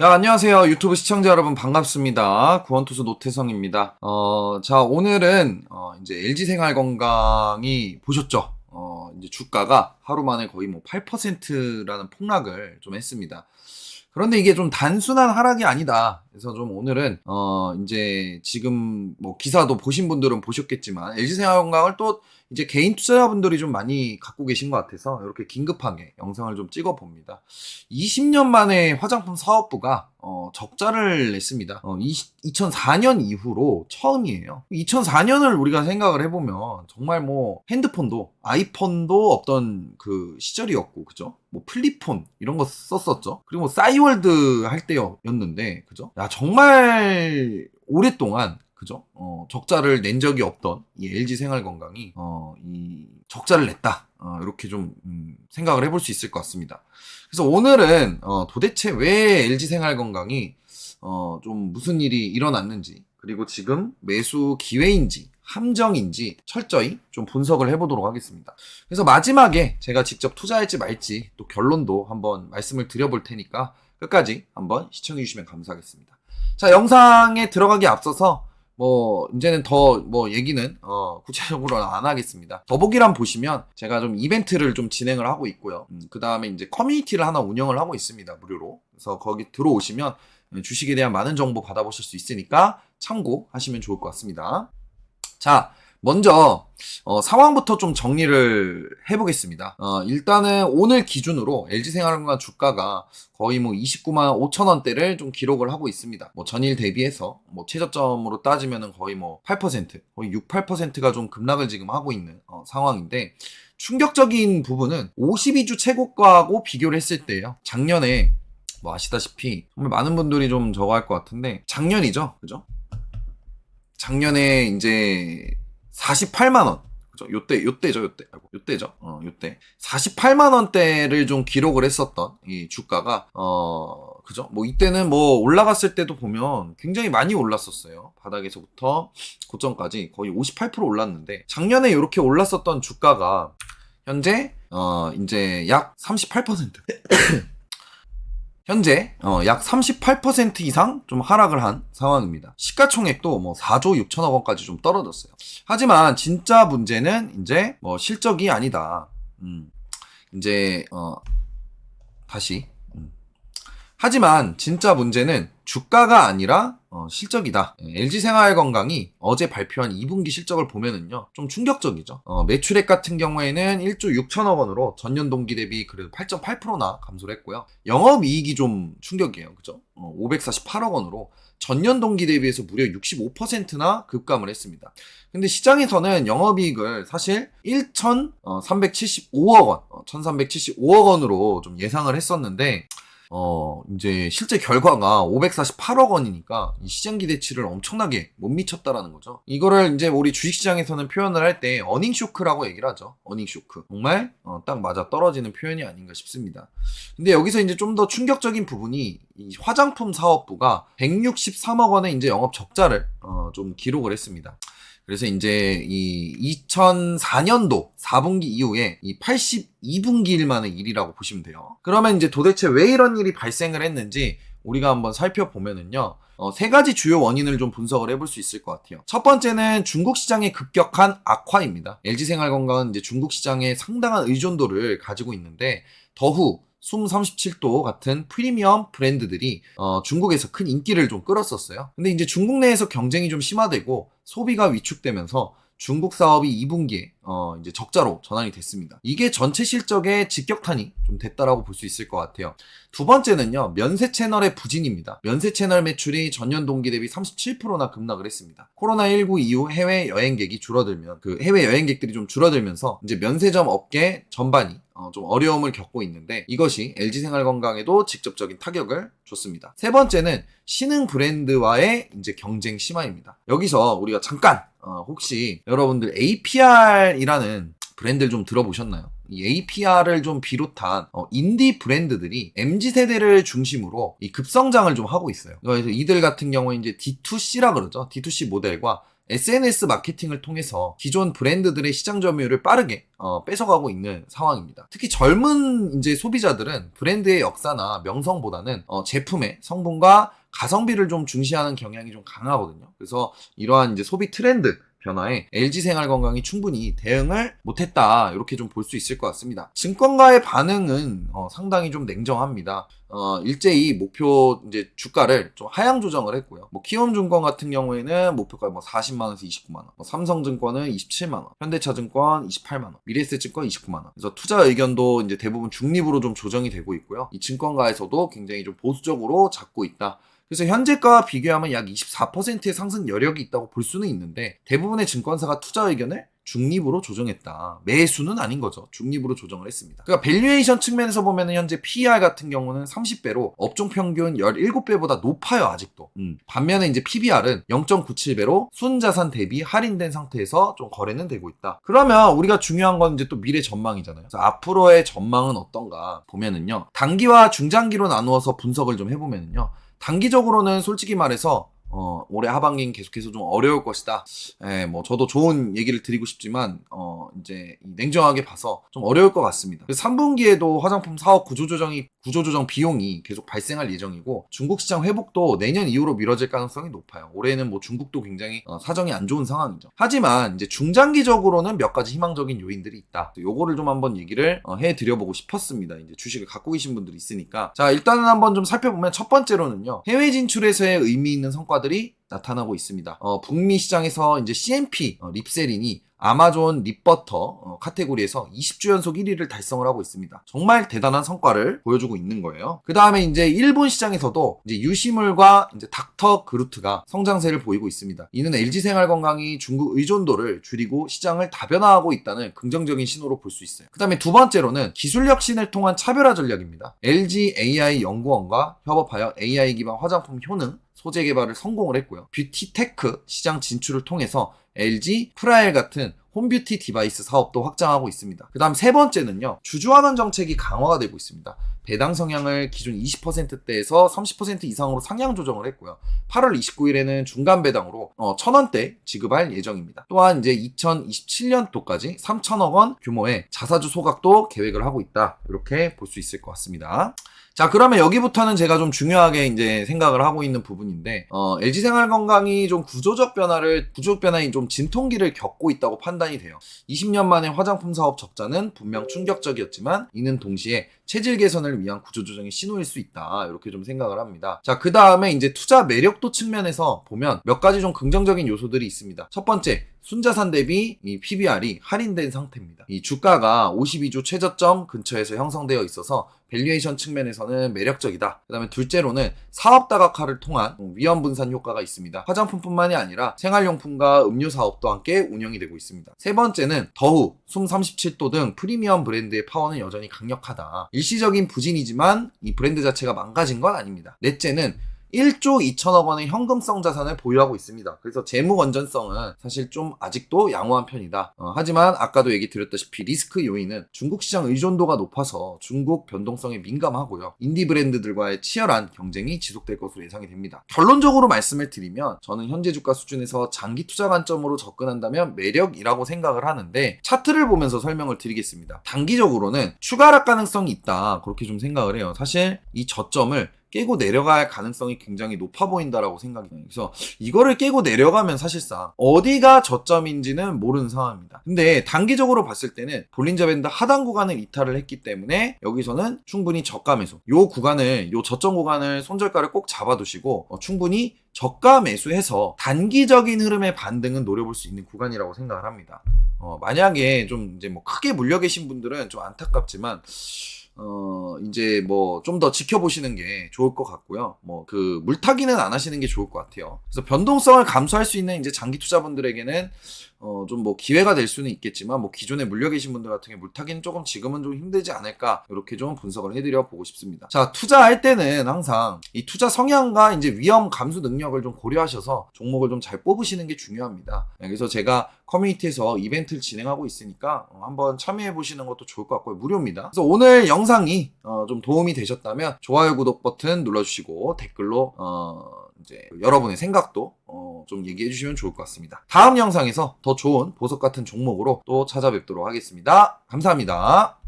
자, 안녕하세요. 유튜브 시청자 여러분 반갑습니다. 구원투수 노태성입니다. 자, 오늘은, 이제 LG생활건강이 보셨죠? 이제 주가가 하루 만에 거의 뭐 8%라는 폭락을 좀 했습니다. 그런데 이게 좀 단순한 하락이 아니다. 그래서 좀 오늘은, 이제 지금 뭐 기사도 보신 분들은 보셨겠지만, LG생활건강을 또 이제 개인 투자자분들이 좀 많이 갖고 계신 것 같아서 이렇게 긴급하게 영상을 좀 찍어 봅니다. 20년 만에 화장품 사업부가 적자를 냈습니다. 2004년 이후로 처음이에요. 2004년을 우리가 생각을 해보면 정말 뭐 핸드폰도 아이폰도 없던 그 시절이었고, 그죠? 뭐 플립폰 이런 거 썼었죠. 그리고 뭐 싸이월드 할 때였는데, 그죠? 야, 정말 오랫동안, 그죠? 적자를 낸 적이 없던 이 LG생활건강이 이 적자를 냈다. 이렇게 좀 생각을 해볼 수 있을 것 같습니다. 그래서 오늘은 도대체 왜 LG생활건강이 좀 무슨 일이 일어났는지, 그리고 지금 매수 기회인지 함정인지 철저히 좀 분석을 해보도록 하겠습니다. 그래서 마지막에 제가 직접 투자할지 말지 또 결론도 한번 말씀을 드려볼 테니까 끝까지 한번 시청해 주시면 감사하겠습니다. 자, 영상에 들어가기 앞서서 뭐 이제는 더 뭐 얘기는 구체적으로는 안 하겠습니다. 더보기란 보시면 제가 좀 이벤트를 좀 진행을 하고 있고요. 그 다음에 이제 커뮤니티를 하나 운영을 하고 있습니다. 무료로. 그래서 거기 들어오시면 주식에 대한 많은 정보 받아보실 수 있으니까 참고하시면 좋을 것 같습니다. 자, 먼저 상황부터 좀 정리를 해보겠습니다. 일단은 오늘 기준으로 LG생활건강 주가가 거의 뭐 29만 5천 원대를 좀 기록을 하고 있습니다. 뭐 전일 대비해서 뭐 최저점으로 따지면은 거의 뭐 8%, 거의 6, 8%가 좀 급락을 지금 하고 있는 상황인데, 충격적인 부분은 52주 최고가하고 비교를 했을 때예요. 작년에 뭐 아시다시피 정말 많은 분들이 좀 저거 할 것 같은데 작년이죠, 그죠? 작년에 이제 48만 원. 그죠? 요때죠. 요때. 48만 원대를 좀 기록을 했었던 이 주가가 그죠? 뭐 이때는 뭐 올라갔을 때도 보면 굉장히 많이 올랐었어요. 바닥에서부터 고점까지 거의 58% 올랐는데, 작년에 이렇게 올랐었던 주가가 현재 이제 약 38%. 현재 약 38% 이상 좀 하락을 한 상황입니다. 시가총액도 뭐 4조 6천억 원까지 좀 떨어졌어요. 하지만 진짜 문제는 이제 뭐 실적이 아니다. 이제 다시. 하지만 진짜 문제는 주가가 아니라 실적이다. LG생활건강이 어제 발표한 2분기 실적을 보면은요, 좀 충격적이죠. 매출액 같은 경우에는 1조 6천억 원으로 전년 동기 대비 그래도 8.8%나 감소를 했고요. 영업이익이 좀 충격이에요. 그죠? 548억 원으로 전년 동기 대비해서 무려 65%나 급감을 했습니다. 근데 시장에서는 영업이익을 사실 1,375억 원, 1,375억 원으로 좀 예상을 했었는데, 이제 실제 결과가 548억 원이니까 이 시장 기대치를 엄청나게 못 미쳤다라는 거죠. 이거를 이제 우리 주식시장에서는 표현을 할 때 어닝 쇼크라고 얘기를 하죠. 어닝 쇼크. 정말 딱 맞아 떨어지는 표현이 아닌가 싶습니다. 근데 여기서 이제 좀 더 충격적인 부분이 이 화장품 사업부가 163억 원의 이제 영업 적자를 좀 기록을 했습니다. 그래서 이제 이 2004년도 4분기 이후에 이 82분기일 만의 일이라고 보시면 돼요. 그러면 이제 도대체 왜 이런 일이 발생을 했는지 우리가 한번 살펴보면은요, 세 가지 주요 원인을 좀 분석을 해볼 수 있을 것 같아요. 첫 번째는 중국 시장의 급격한 악화입니다. LG생활건강은 이제 중국 시장에 상당한 의존도를 가지고 있는데, 더후 숨 37도 같은 프리미엄 브랜드들이 중국에서 큰 인기를 좀 끌었었어요. 근데 이제 중국 내에서 경쟁이 좀 심화되고 소비가 위축되면서 중국 사업이 2분기에 이제 적자로 전환이 됐습니다. 이게 전체 실적에 직격탄이 좀 됐다라고 볼 수 있을 것 같아요. 두 번째는요, 면세 채널의 부진입니다. 면세 채널 매출이 전년 동기 대비 37%나 급락을 했습니다. 코로나19 이후 해외 여행객이 줄어들면 그 해외 여행객들이 좀 줄어들면서 이제 면세점 업계 전반이 좀 어려움을 겪고 있는데, 이것이 LG생활건강에도 직접적인 타격을 줬습니다. 세 번째는 신흥 브랜드와의 이제 경쟁 심화입니다. 여기서 우리가 잠깐 혹시 여러분들 APR이라는 브랜드를 좀 들어보셨나요? 이 APR을 좀 비롯한 인디 브랜드들이 MZ세대를 중심으로 이 급성장을 좀 하고 있어요. 그래서 이들 같은 경우에 이제 D2C라 그러죠. D2C 모델과 SNS 마케팅을 통해서 기존 브랜드들의 시장 점유율을 빠르게 뺏어가고 있는 상황입니다. 특히 젊은 이제 소비자들은 브랜드의 역사나 명성보다는 제품의 성분과 가성비를 좀 중시하는 경향이 좀 강하거든요. 그래서 이러한 이제 소비 트렌드 변화에 LG생활건강이 충분히 대응을 못했다, 이렇게 좀 볼 수 있을 것 같습니다. 증권가의 반응은 상당히 좀 냉정합니다. 일제히 목표 이제 주가를 좀 하향 조정을 했고요. 뭐 키움증권 같은 경우에는 목표가 뭐 40만 원에서 29만 원, 뭐 삼성증권은 27만 원, 현대차증권 28만 원, 미래에셋증권 29만 원. 그래서 투자 의견도 이제 대부분 중립으로 좀 조정이 되고 있고요. 이 증권가에서도 굉장히 좀 보수적으로 잡고 있다. 그래서 현재가와 비교하면 약 24%의 상승 여력이 있다고 볼 수는 있는데, 대부분의 증권사가 투자 의견을 중립으로 조정했다. 매수는 아닌 거죠. 중립으로 조정을 했습니다. 그러니까 밸류에이션 측면에서 보면 현재 PER 같은 경우는 30배로 업종 평균 17배보다 높아요, 아직도. 반면에 이제 PBR은 0.97배로 순자산 대비 할인된 상태에서 좀 거래는 되고 있다. 그러면 우리가 중요한 건 이제 또 미래 전망이잖아요. 그래서 앞으로의 전망은 어떤가 보면은요, 단기와 중장기로 나누어서 분석을 좀 해보면은요, 단기적으로는 솔직히 말해서 올해 하반기는 계속해서 좀 어려울 것이다. 뭐 저도 좋은 얘기를 드리고 싶지만 이제 냉정하게 봐서 좀 어려울 것 같습니다. 그래서 3분기에도 화장품 사업 구조조정 비용이 계속 발생할 예정이고, 중국 시장 회복도 내년 이후로 미뤄질 가능성이 높아요. 올해는 뭐 중국도 굉장히 사정이 안 좋은 상황이죠. 하지만 이제 중장기적으로는 몇 가지 희망적인 요인들이 있다. 요거를 좀 한번 얘기를 해드려보고 싶었습니다. 이제 주식을 갖고 계신 분들이 있으니까. 자, 일단은 한번 좀 살펴보면, 첫 번째로는요, 해외 진출에서의 의미 있는 성과들이 나타나고 있습니다. 북미 시장에서 이제 CNP 립세린이 아마존 립버터 카테고리에서 20주 연속 1위를 달성을 하고 있습니다. 정말 대단한 성과를 보여주고 있는 거예요. 그 다음에 이제 일본 시장에서도 이제 유시물과 이제 닥터 그루트가 성장세를 보이고 있습니다. 이는 LG생활건강이 중국 의존도를 줄이고 시장을 다변화하고 있다는 긍정적인 신호로 볼 수 있어요. 그 다음에 두 번째로는 기술 혁신을 통한 차별화 전략입니다. LG AI 연구원과 협업하여 AI 기반 화장품 효능 소재 개발을 성공을 했고요. 뷰티테크 시장 진출을 통해서 LG 프라엘 같은 홈뷰티 디바이스 사업도 확장하고 있습니다. 그 다음 세 번째는요, 주주환원 정책이 강화가 되고 있습니다. 배당 성향을 기존 20%대에서 30% 이상으로 상향 조정을 했고요. 8월 29일에는 중간 배당으로 1,000원대 지급할 예정입니다. 또한 이제 2027년도까지 3,000억 원 규모의 자사주 소각도 계획을 하고 있다. 이렇게 볼 수 있을 것 같습니다. 자, 그러면 여기부터는 제가 좀 중요하게 이제 생각을 하고 있는 부분인데, LG생활건강이 좀 구조적 변화에 좀 진통기를 겪고 있다고 판단이 돼요. 20년 만에 화장품 사업 적자는 분명 충격적이었지만, 이는 동시에 체질 개선을 위한 구조조정의 신호일 수 있다. 이렇게 좀 생각을 합니다. 자, 그 다음에 이제 투자 매력도 측면에서 보면 몇 가지 좀 긍정적인 요소들이 있습니다. 첫 번째, 순자산 대비 이 PBR이 할인된 상태입니다. 이 주가가 52주 최저점 근처에서 형성되어 있어서 밸류에이션 측면에서는 매력적이다. 그 다음에 둘째로는 사업 다각화를 통한 위험 분산 효과가 있습니다. 화장품뿐만이 아니라 생활용품과 음료 사업도 함께 운영이 되고 있습니다. 세 번째는 더후, 숨37도 등 프리미엄 브랜드의 파워는 여전히 강력하다. 일시적인 부진이지만 이 브랜드 자체가 망가진 건 아닙니다. 넷째는 1조 2천억 원의 현금성 자산을 보유하고 있습니다. 그래서 재무 건전성은 사실 좀 아직도 양호한 편이다. 하지만 아까도 얘기 드렸다시피 리스크 요인은 중국 시장 의존도가 높아서 중국 변동성에 민감하고요. 인디 브랜드들과의 치열한 경쟁이 지속될 것으로 예상이 됩니다. 결론적으로 말씀을 드리면, 저는 현재 주가 수준에서 장기 투자 관점으로 접근한다면 매력이라고 생각을 하는데, 차트를 보면서 설명을 드리겠습니다. 단기적으로는 추가 하락 가능성이 있다, 그렇게 좀 생각을 해요. 사실 이 저점을 깨고 내려갈 가능성이 굉장히 높아 보인다라고 생각이 돼요. 그래서 이거를 깨고 내려가면 사실상 어디가 저점인지는 모르는 상황입니다. 근데 단기적으로 봤을 때는 볼린저 밴드 하단 구간을 이탈을 했기 때문에 여기서는 충분히 저가 매수, 요 저점 구간을 손절가를 꼭 잡아두시고 충분히 저가 매수해서 단기적인 흐름의 반등은 노려볼 수 있는 구간이라고 생각을 합니다. 만약에 좀 이제 뭐 크게 물려 계신 분들은 좀 안타깝지만 이제 뭐 좀 더 지켜보시는 게 좋을 것 같고요. 뭐 그 물타기는 안 하시는 게 좋을 것 같아요. 그래서 변동성을 감수할 수 있는 이제 장기 투자분들에게는 좀 뭐 기회가 될 수는 있겠지만, 뭐 기존에 물려 계신 분들 같은 경우 물타기는 조금 지금은 좀 힘들지 않을까, 이렇게 좀 분석을 해드려 보고 싶습니다. 자, 투자할 때는 항상 이 투자 성향과 이제 위험 감수 능력을 좀 고려하셔서 종목을 좀 잘 뽑으시는 게 중요합니다. 그래서 제가 커뮤니티에서 이벤트를 진행하고 있으니까 한번 참여해 보시는 것도 좋을 것 같고요. 무료입니다. 그래서 오늘 영상이 좀 도움이 되셨다면 좋아요, 구독 버튼 눌러주시고 댓글로 이제 여러분의 생각도 좀 얘기해 주시면 좋을 것 같습니다. 다음 영상에서 더 좋은 보석 같은 종목으로 또 찾아뵙도록 하겠습니다. 감사합니다.